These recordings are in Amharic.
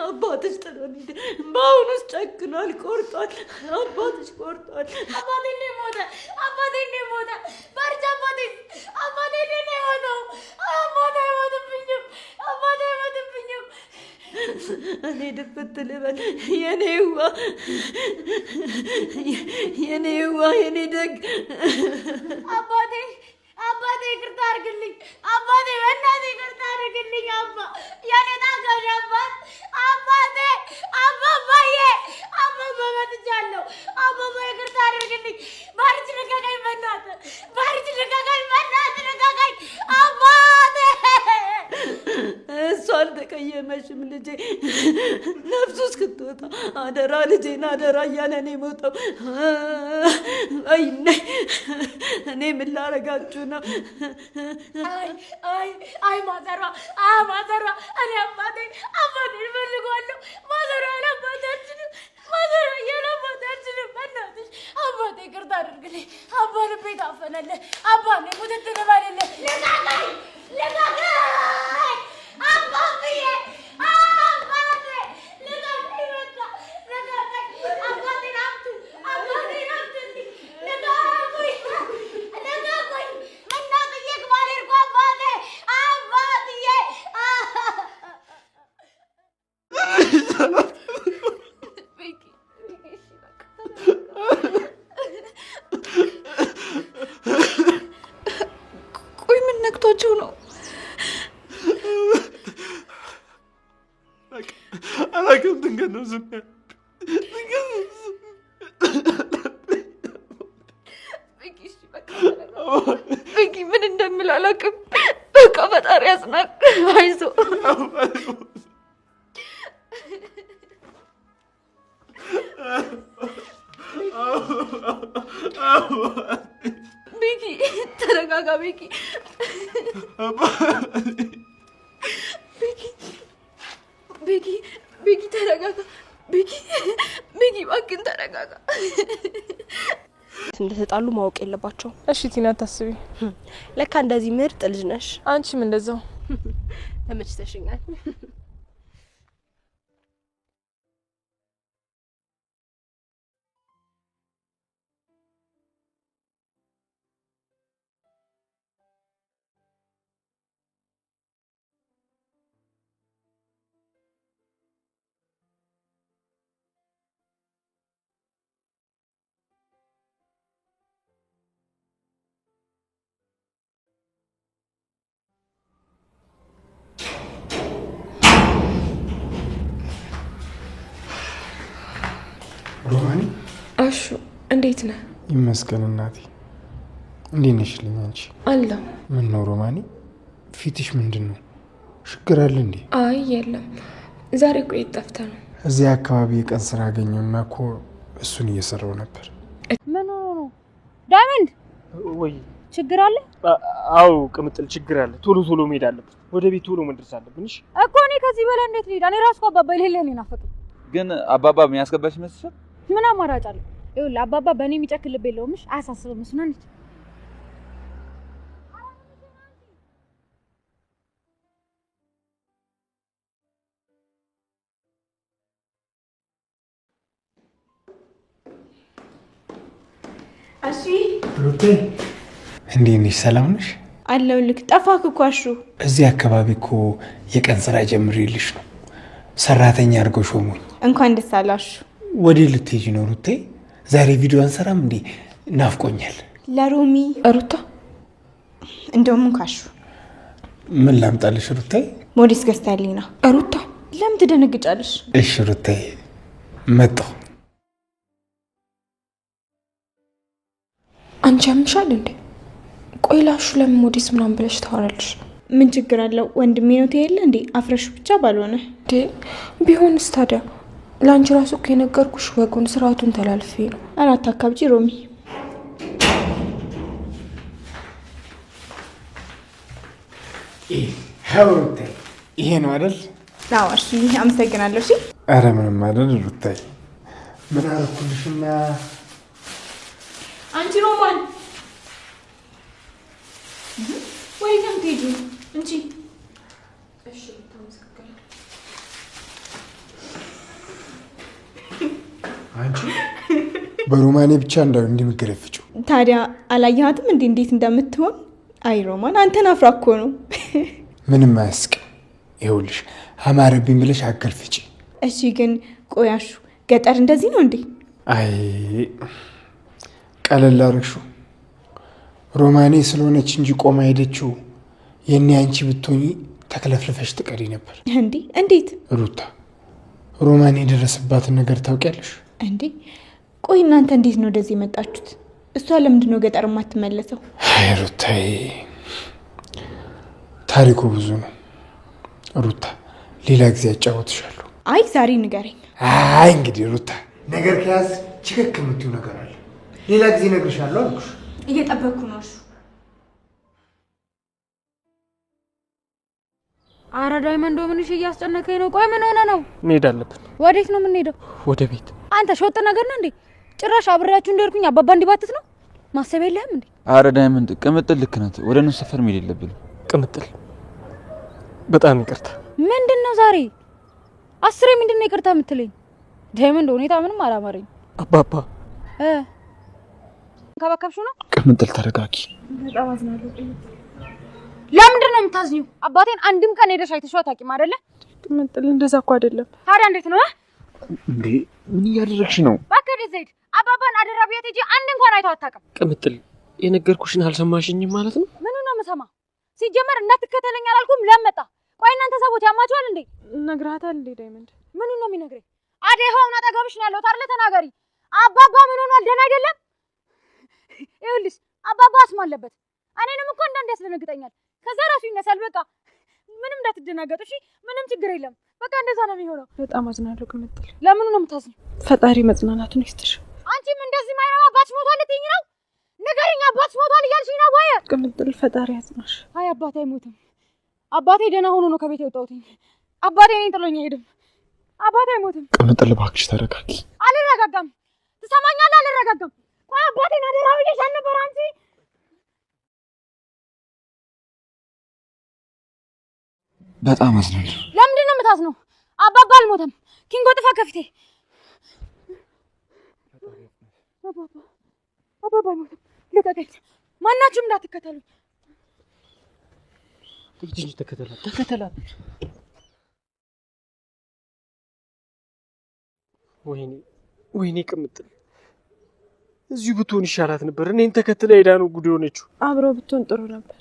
አባትሽ ጥሎን ሄደ። በአሁኑስ ጨክኗል፣ ቆርጧል። አባትሽ ቆርጧል። አባቴ ሞተ። አባቴ ሞተ። ባርቻ አባቴ ሞተው። አባቴ አይሞትብኝም። አባቴ አይሞትብኝም። እኔ ድፍት ልበል የኔ ዋ የኔ ደግ አባቴ ይቅርታ አድርግልኝ። አባቴ በእናትህ ይቅርታ አድርግልኝ። አባ የኔ ታጋሽ አባቴ አባባዬ መጥቻለሁ። አባባ ይቅርታ አድርግልኝ። ባርች ልቀቀኝ፣ በእናትህ ባርች ልቀቀኝ፣ በእናትህ ልቀቀኝ አባቴ። እሷ አልተቀየመሽም ልጄ። ነፍሱ እስክትወጣ አደራ ልጄን አደራ እያለ ነው የሞተው። እኔ ምን ላረጋችሁ ነው? አይ ማዘሯ እኔ አባቴን እፈልገዋለሁ። ማዘሯ ያለአባታችንም በእናትሽ አባቴ ይቅርታ አድርግልኝ። አባ ልቤ ታፈነልህ። አባ እኔ ሙትት ልበልልህ። ልቀቀኝ አባብዬ አባቴ ልቀቀኝ፣ በቃ ልቀቀኝ። አባቴን አምጡልኝ። ልቀቁኝ። እናትዬ ግባሌ እርጎ አባቴ ቆይ ምን ነክቷቸው ነው? አላውቅም። ድንገት ነው ዝም ቤኪ ምን እንደምል አላውቅም። በቃ ፈጣሪ ያጽናቅ። አይዞህ ቤኪ ተረጋጋ። ቤኪ ተረጋጋ። ቤኪ እባክህን ተረጋጋ። እንደተጣሉ ማወቅ የለባቸው። እሺ ቲና ታስቢ። ለካ እንደዚህ ምርጥ ልጅ ነሽ። አንቺም እንደዛው ተመችተሽኛል። ሮማኒ አሹ እንዴት ነህ? ይመስገን እናቴ። እንዴት ነሽልኝ አንቺ? አለሁ። ምን ነው ሮማኒ ፊትሽ ምንድን ነው? ችግር አለ እንዴ? አይ የለም። ዛሬ እኮ ጠፍተህ ነው? እዚህ አካባቢ የቀን ስራ አገኘሁና እኮ እሱን እየሰራው ነበር። ምን ሆኖ ዳይመንድ? ወይ ችግር አለ? አው ቅምጥል ችግር አለ። ቶሎ መሄድ አለብን። ወደ ቤት ቶሎ መድረስ አለብን። እሺ እኮ እኔ ከዚህ በላይ እንዴት ልሄድ? እኔ ራሱ አባባ ይሌለ ነው ናፈቀኝ። ግን አባባ ምን ያስገባሽ ይመስልሻል? ምን አማራጭ አለ? ይኸውልህ አባባ በእኔ የሚጨክል ልብ የለውም። እሺ አያሳስብም። እሱን አንቺ እሺ ሩቴ እንዴት ነሽ? ሰላም ነሽ? አለሁልህ። ጠፋክ እኮ አሹ። እዚህ አካባቢ እኮ የቀን ስራ ጀምሬልሽ ነው። ሰራተኛ አድርገው ሾሙኝ። እንኳን ደስ አላሽ። ወዴት ልትሄጂ ነው ሩቴ? ዛሬ ቪዲዮ አንሰራም እንዴ? ናፍቆኛል። ለሮሚ ሩታ እንደውም ካሹ ምን ላምጣልሽ ሩቴ? ሞዴስ ገዝታልኝ ነው። ሩታ ለምን ትደነግጫለሽ? እሺ ሩቴ መጣሁ። አንቺ ያምሻል እንዴ? ቆይ ላሹ ለምን ሞዴስ ምናምን ብለሽ ታወራለሽ? ምን ችግር አለው? ወንድሜ ነው ትይለ እንዴ? አፍረሽ ብቻ ባልሆነ ቢሆንስ ታዲያ ላንቺ ራሱ እኮ የነገርኩሽ ወጉን ስርዓቱን ተላልፌ ነው። አራት አካብጂ ሮሚ። ሩቴ ይሄ ነው አይደል? አዎ እሺ አመሰግናለሁ። እሺ ኧረ ምንም አይደል ሩቴ። ምን አልኩልሽና አንቺ ሮማን ወይ ከምትሄጂ እንጂ እሺ ተመስገን። በሮማኔ ብቻ እንዳው እንደምገረፍጭው። ታዲያ አላየሃትም እንዴት እንደምትሆን? አይ ሮማን አንተን አፍራ እኮ ነው። ምንም አያስቅም። ይኸውልሽ አማረብኝ ብለሽ አገልፍጪ። እሺ ግን ቆያሹ ገጠር እንደዚህ ነው እንዴ? አይ ቀለል አደረግሽው። ሮማኔ ስለሆነች እንጂ ቆማ ሄደችው። የኔ አንቺ ብትሆኚ ተክለፍልፈሽ ትቀሪ ነበር። እንዴ እንዴት? ሩታ ሮማኔ የደረሰባትን ነገር ታውቂያለሽ እንዴ? ቆይ እናንተ እንዴት ነው ወደዚህ የመጣችሁት? እሷ ለምንድን ነው ገጠር የማትመለሰው? አይ ሩታዬ ታሪኩ ብዙ ነው። ሩታ ሌላ ጊዜ አጫወትሻለሁ። አይ ዛሬ ንገረኝ። አይ እንግዲህ ሩታ ነገር ከያዝ ችክክ የምትይው ነገር አለ። ሌላ ጊዜ እነግርሻለሁ አልኩሽ። እየጠበቅኩ ነው። እሱ አረ ዳይመንዶ ምንሽ እያስጨነቀኝ ነው። ቆይ ምን ሆነ ነው? እንሄድ አለብን። ወዴት ነው የምንሄደው? ወደ ቤት። አንተ ሾጥ ነገር ነው እንዴ? ጭራሽ አብሬያችሁ እንደርኩኝ አባባ እንዲባትት ነው ማሰብ የለህም እንዴ? አረ ዳይመንድ ቅምጥል ልክ ናት። ወደ እነሱ ሰፈር መሄድ የለብንም። ቅምጥል በጣም ይቅርታ። ምንድነው ዛሬ 10 ምንድነው ይቅርታ የምትለኝ? ዳይመንድ ሁኔታ ምንም አላማረኝ። አባባ ከባከብሹ ነው። ቅምጥል ተረጋጊ። በጣም አዝናለሁ። ለምንድን ነው የምታዝኙ? አባቴን አንድም ቀን ሄደሽ አይተሽው አታውቂም አይደለ? ቅምጥል እንደዛ እኮ አይደለም። ታዲያ እንዴት ነው እንዴ? ምን እያደረግሽ ነው? ባከደ ዘይድ አባባን አደራ ብያት ሂጂ አንድ እንኳን አይተው አታውቅም። ቅምጥል የነገርኩሽን አልሰማሽኝም ማለት ነው? ምኑ ነው የምሰማ? ሲጀመር እንዳትከተለኝ አላልኩም? ለመጣ ቆይ እናንተ ሰዎች ያማችኋል እንዴ? ነግረሃታል እንዴ ዳይመንድ? ምኑ ነው የሚነግረኝ? አዴሆና አጠገብሽ ነው ያለው አይደል? ተናገሪ። አባባ ምን ሆኗል? ደህና አይደለም? ይኸውልሽ አባባ አስማ አለበት። እኔንም እኮ እንዳንድ ያስደነግጠኛል። ከዛ ራሱ ይነሳል። በቃ ምንም እንዳትደናገጡ እሺ? ምንም ችግር የለም። በቃ እንደዛ ነው የሚሆነው። በጣም አዝናለሁ ቅምጥል። ለምኑ ነው የምታዝነው? ፈጣሪ መጽናናቱን ይስጥሽ። አንቺም እንደዚህ ማይረባ አባትሽ ሞቷል ልትይኝ ነው? ንገሪኝ፣ አባትሽ ሞቷል እያልሽኝ ነው ወይ? ቅምጥል ፈጣሪ ያጽናሽ። አይ አባቴ አይሞትም። አባቴ ደህና ሆኖ ነው ከቤት የወጣሁት። አባቴ እኔን ጥሎኝ አይሄድም። አባቴ አይሞትም። ቅምጥል እባክሽ ተረጋጊ። አልረጋጋም። ትሰማኛለህ? አልረጋጋም። ቆይ አባቴን አደራ ብዬሽ አልነበረ አንቺ? በጣም አዝናለሁ። ለምንድን ነው የምታዝነው? አባባ አልሞተም። ኪንጎ ጥፋ ከፊቴ። አባባ አልሞተም። ልቀቀኝ። ማናችሁም እንዳትከተሉ። ትጅ ተከተላት። ወይኔ ቅምጥል እዚሁ ብትሆን ይሻላት ነበር። እኔን ተከትለ ሄዳ ነው ጉድ የሆነችው። አብረው ብትሆን ጥሩ ነበር።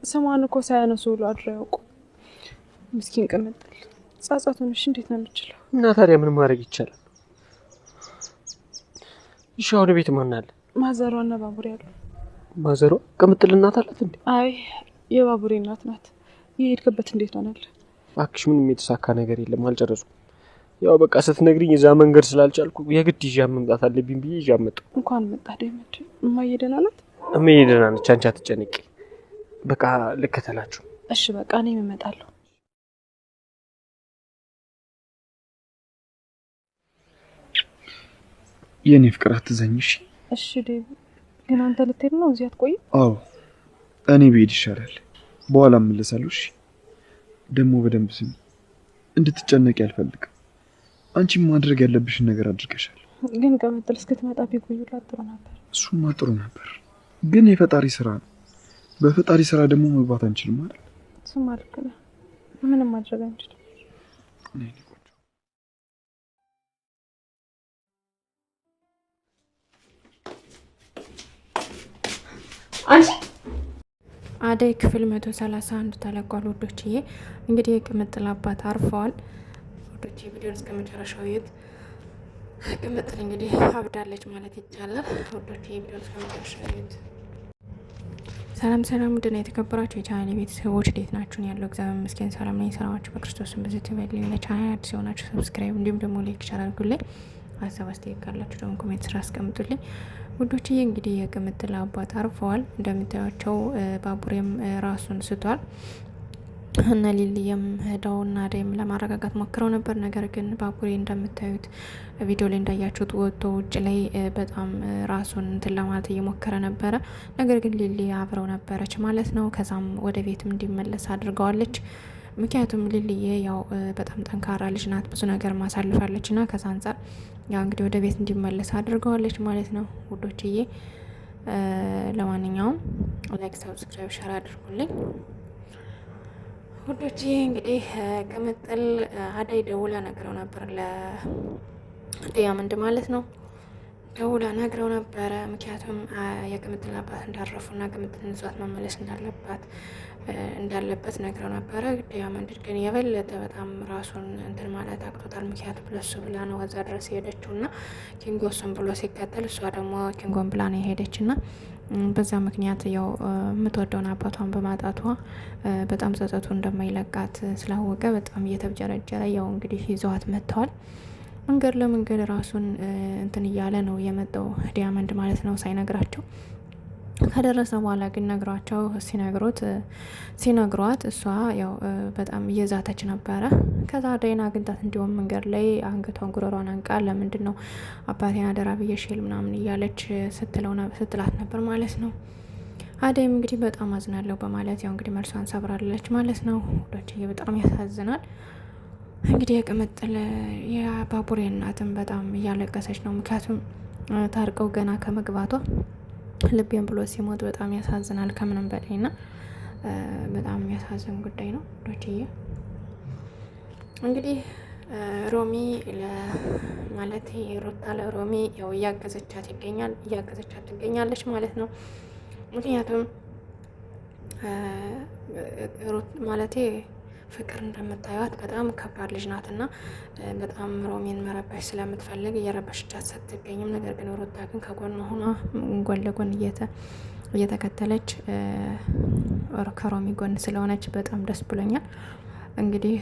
ስሟን እኮ ሳያነሱ ውሎ አድረው ያውቁ። ምስኪን ቅምጥል ጻጻቱንሽ እንዴት ነው የምችለው? እና ታዲያ ምን ማድረግ ይቻላል? እሺ ወደ ቤት ማን አለ? ማዘሯና ባቡሬ አሉ። ማዘሯ ቅምጥል እናት አላት እንዴ? አይ የባቡሬ እናት ናት። የሄድክበት እንዴት ሆነል? እባክሽ ምንም የተሳካ ነገር የለም፣ አልጨረስኩም። ያው በቃ ስትነግሪኝ እዛ መንገድ ስላልቻልኩ የግድ ይዣ መምጣት አለብኝ ብዬ ይዣ መጣሁ። እንኳን መጣ ዳይመንድ። እማዬ ደህና ናት? እማዬ ደህና ነች፣ አንቺ አትጨነቂ። በቃ ልከተላችሁ። እሺ በቃ እኔም እመጣለሁ። የኔ ፍቅር አትዘኝሽ። እሺ ዴቪ፣ ግን አንተ ልትሄድ ነው? እዚህ አትቆይም? አዎ እኔ ብሄድ ይሻላል። በኋላ እመለሳለሁ። እሺ ደግሞ በደንብ ስሚ፣ እንድትጨነቂ አልፈልግም። አንቺም ማድረግ ያለብሽን ነገር አድርገሻል። ግን ቅምጥል እስክትመጣ ቢቆዩላት ጥሩ ነበር። እሱማ ጥሩ ነበር፣ ግን የፈጣሪ ስራ ነው። በፈጣሪ ስራ ደግሞ መግባት አንችልም አይደል? እሱማ ልክ ነህ። ምንም ማድረግ አንችልም። አንቺ አደይ ክፍል 131 ተለቋል ወዶችዬ። እንግዲህ የቅምጥል አባት አርፈዋል ወዶቼ። ቪዲዮን እስከ መጨረሻው እዩት። ቅምጥል እንግዲህ አብዳለች ማለት ይቻላል ወዶቼ። ቪዲዮን እስከ መጨረሻው እዩት። ሰላም ውድና የተከበራችሁ የቻናሌ ቤተሰቦች እንዴት ናችሁ? ያለው እግዚአብሔር ይመስገን ሰላም ነኝ። ሰላማችሁ በክርስቶስም በዚህ ይበል። ለቻናሌ አዲስ የሆናችሁ ሰብስክራይብ እንዲሁም ደግሞ ላይክ አድርጉልኝ። ሀሳብ አስተያየት ካላችሁ ደግሞ ኮሜንት ስራ አስቀምጡልኝ ውዶችዬ። እንግዲህ የቅምጥል አባት አርፈዋል። እንደምታዩቸው ባቡሬም ራሱን ስቷል እና ሊሊየም ሄደውና አደይም ለማረጋጋት ሞክረው ነበር። ነገር ግን ባቡሬ እንደምታዩት ቪዲዮ ላይ እንዳያችሁት ወጥቶ ውጭ ላይ በጣም ራሱን እንትን ለማለት እየሞከረ ነበረ። ነገር ግን ሊሊ አብረው ነበረች ማለት ነው። ከዛም ወደ ቤትም እንዲመለስ አድርገዋለች። ምክንያቱም ሊልዬ ያው በጣም ጠንካራ ልጅ ናት፣ ብዙ ነገር ማሳልፋለች እና ከዛ አንጻር ያው እንግዲህ ወደ ቤት እንዲመለስ አድርገዋለች ማለት ነው ውዶችዬ። ለማንኛውም ላይክ፣ ሰብስክራይብ፣ ሸር አድርጉልኝ ውዶችዬ። እንግዲህ ቅምጥል አደይ ደውላ ነግረው ነበር ለዲያመንድ ማለት ነው። ደውላ ነግረው ነበረ። ምክንያቱም የቅምጥል አባት እንዳረፉና ቅምጥልን ይዟት መመለስ እንዳለበት ነግረው ነበረ። ዲያመንድ ግን የበለጠ በጣም ራሱን እንትን ማለት አቅቶታል። ምክንያቱም ለሱ ብላ ነው እዛ ድረስ የሄደችው እና ኪንጎ እሱን ብሎ ሲከተል እሷ ደግሞ ኪንጎን ብላ ነው የሄደች እና በዛ ምክንያት ያው የምትወደውን አባቷን በማጣቷ በጣም ጸጸቱ እንደማይለቃት ስላወቀ በጣም እየተብጀረጀረ ያው እንግዲህ ይዘዋት መጥተዋል። መንገድ ለመንገድ ራሱን እንትን እያለ ነው የመጣው ዲያመንድ ማለት ነው ሳይነግራቸው። ከደረሰ በኋላ ግን ነግሯቸው ሲነግሯት እሷ ያው በጣም እየዛተች ነበረ። ከዛ አደይን አግኝታት እንዲሁም መንገድ ላይ አንገቷን ጉረሯን አንቃ ለምንድን ነው አባቴን አደራ ብዬሽል ምናምን እያለች ስትላት ነበር ማለት ነው። አደይም እንግዲህ በጣም አዝናለሁ በማለት ያው እንግዲህ መልሷን ሰብራለች ማለት ነው። ሁላችዬ በጣም ያሳዝናል። እንግዲህ የቅምጥል የባቡሬ እናትም በጣም እያለቀሰች ነው። ምክንያቱም ታርቀው ገና ከመግባቷ ልቤን ብሎ ሲሞት በጣም ያሳዝናል ከምንም በላይ ና በጣም የሚያሳዝን ጉዳይ ነው ዶችዬ። እንግዲህ ሮሚ ማለት ሩታ ለሮሚ ያው እያገዘቻት ትገኛለች ማለት ነው። ምክንያቱም ማለቴ ፍቅር እንደምታዩት በጣም ከባድ ልጅ ናት እና በጣም ሮሚን መረበሽ ስለምትፈልግ እየረበሽቻት ስትገኝም፣ ነገር ግን ሩታ ግን ከጎን ሆኗ ጎን ለጎን እየተከተለች ከሮሚ ጎን ስለሆነች በጣም ደስ ብሎኛል። እንግዲህ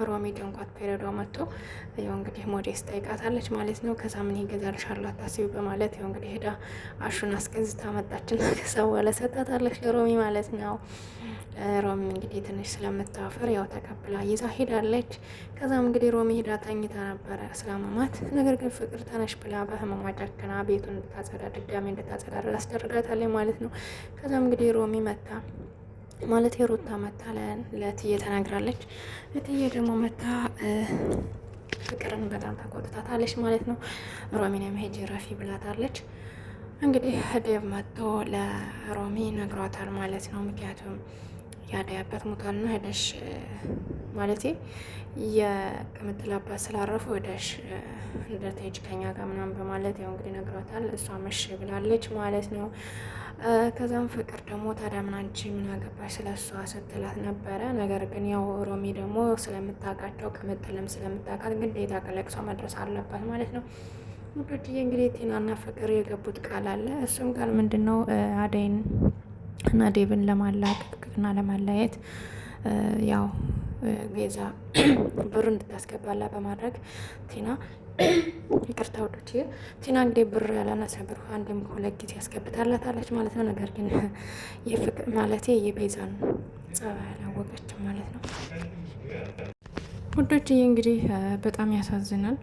ሮሚ ደንኳት ፔሬዷ መጥቶ ያው እንግዲህ ሞዴስ ጠይቃታለች ማለት ነው። ከዛ ምን ይገዛልሻል አታስቢ በማለት ያው እንግዲህ ሄዳ አሹን አስገዝታ መጣችና ከዛ በኋላ ሰጣታለች ለሮሚ ማለት ነው። ሮሚ እንግዲህ ትንሽ ስለምታፈር ያው ተቀብላ ይዛ ሄዳለች። ከዛም እንግዲህ ሮሚ ሄዳ ተኝታ ነበረ ስላመማት፣ ነገር ግን ፍቅር ተነሽ ብላ በህመሟ ጨክና ቤቱን እንድታጸዳ ድጋሜ እንድታጸዳ አስደርጋታለች ማለት ነው። ከዛም እንግዲህ ሮሚ መታ ማለት የሩታ መታ ለእትዬ ተናግራለች። እትዬ ደግሞ መታ ፍቅርን በጣም ተቆጥታታለች ማለት ነው። ሮሚንም ሄጂ ረፊ ብላታለች። እንግዲህ ዴቭ መጥቶ ለሮሚ ነግሯታል ማለት ነው። ምክንያቱም የአደይ አባት ሞቷልና ሄደሽ ማለቴ የቅምጥል አባት ስላረፉ ሄደሽ እንደተሄጅ ከኛ ጋር ምናምን በማለት ያው እንግዲህ ነግሯታል። እሷ መሽ ብላለች ማለት ነው። ከዛም ፍቅር ደግሞ ታዲያ ምን አንቺ ምን አገባሽ ስለ እሷ ስትላት ነበረ። ነገር ግን ያው ሮሚ ደግሞ ስለምታውቃቸው ቅምጥልም ስለምታውቃት ግዴታ ከለቅሶ መድረስ አለባት ማለት ነው። ውዶችዬ እንግዲህ ቲናና ፍቅር የገቡት ቃል አለ። እሱም ቃል ምንድን ነው? አደይን እና ዴቭን ለማላቀቅና ለማለያየት ያው ቤዛ ብር እንድታስገባላ በማድረግ ቲና ይቅርታ ውዶችዬ፣ ቲና እንግዲህ ብር ያላነሰ ብር አንድም ሁለት ጊዜ ያስገብታላታለች ማለት ነው። ነገር ግን የፍቅር ማለቴ የቤዛን ጸባይ አላወቀችም ማለት ነው። ውዶችዬ እንግዲህ በጣም ያሳዝናል።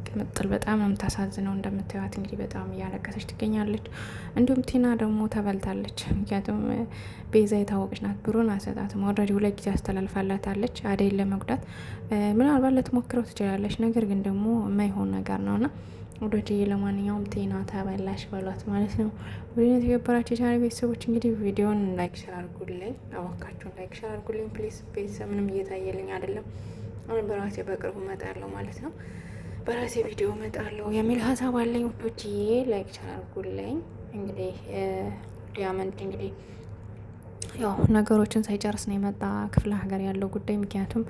ቅምጥል በጣም ነው የምታሳዝነው። እንደምታዩት እንግዲህ በጣም እያለቀሰች ትገኛለች። እንዲሁም ቲና ደግሞ ተበልታለች። ምክንያቱም ቤዛ የታወቀች ናት፣ ብሩን አሰጣትም። ኦልሬዲ 2 ጊዜ አስተላልፋላታለች አደይን ለመጉዳት። ምናልባት ልትሞክረው ትችላለች፣ ነገር ግን ደግሞ የማይሆን ነገር ነውና ወደዚህ ለማንኛውም ቲና ተበላሽ በሏት ማለት ነው። ወዲህ የተከበራችሁ የቻናል ቤተሰቦች እንግዲህ ቪዲዮን ላይክ ሸር አድርጉልኝ፣ አወካችሁን ላይክ ሸር አድርጉልኝ ፕሊዝ። ቤተሰብ ምንም እየታየልኝ አይደለም። አሁን በራሴ በቅርቡ እመጣለሁ ማለት ነው። በራሴ ቪዲዮ እመጣለሁ የሚል ሀሳብ አለኝ ውዶችዬ፣ ላይክ ሸር አድርጉልኝ። እንግዲህ ዲያመንድ እንግዲህ ያው ነገሮችን ሳይጨርስ ነው የመጣ ክፍለ ሀገር ያለው ጉዳይ። ምክንያቱም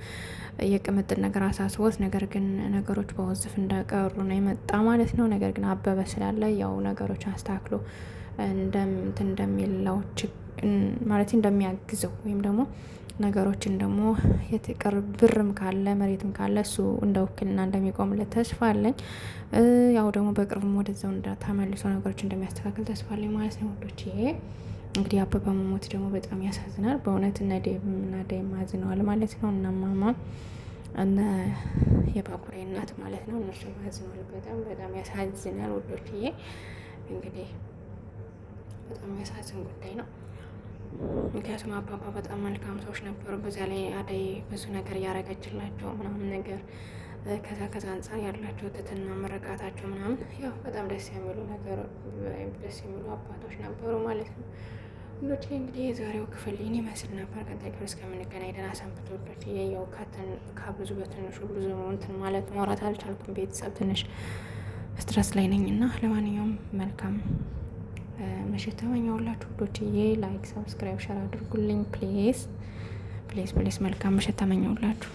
የቅምጥል ነገር አሳስቦት፣ ነገር ግን ነገሮች በወዝፍ እንደቀሩ ነው የመጣ ማለት ነው። ነገር ግን አበበ ስላለ ያው ነገሮችን አስተካክሎ እንደሚለው ማለት እንደሚያግዘው ወይም ደግሞ ነገሮችን ደግሞ የትቀር ብርም ካለ መሬትም ካለ እሱ እንደ ውክልና እንደሚቆምለት ተስፋ አለኝ። ያው ደግሞ በቅርብም ወደዛው ተመልሶ ነገሮች እንደሚያስተካክል ተስፋ አለኝ ማለት ነው ውዶች። ይሄ እንግዲህ አበበ መሞት ደግሞ በጣም ያሳዝናል በእውነት። እነ ዴቭም እና ዳይም አዝነዋል ማለት ነው። እና ማማ እነ የባቡሬ እናት ማለት ነው፣ እነሱ አዝነዋል። በጣም ያሳዝናል ውዶች። ይሄ እንግዲህ በጣም ያሳዝን ጉዳይ ነው። ምክንያቱም አባባ በጣም መልካም ሰዎች ነበሩ። በዛ ላይ አደይ ብዙ ነገር እያደረገችላቸው ምናምን ነገር ከዛ አንጻር ያላቸው ትትና መረቃታቸው ምናምን ያው በጣም ደስ የሚሉ ነገር ደስ የሚሉ አባቶች ነበሩ ማለት ነው። ሁሎች እንግዲህ የዛሬው ክፍል ይህን ይመስል ነበር። ቀጣይ ክፍል እስከምንገናኝ ደህና ሰንብቱ ውዶች። ያው ከብዙ በትንሹ ብዙ እንትን ማለት ማውራት አልቻልኩም። ቤተሰብ ትንሽ ስትረስ ላይ ነኝ እና ለማንኛውም መልካም ምሽት ተመኘሁላችሁ ውዶችዬ። ላይክ፣ ሰብስክራይብ፣ ሸር አድርጉልኝ ፕሊዝ ፕሊዝ ፕሊዝ። መልካም ምሽት ተመኘሁላችሁ።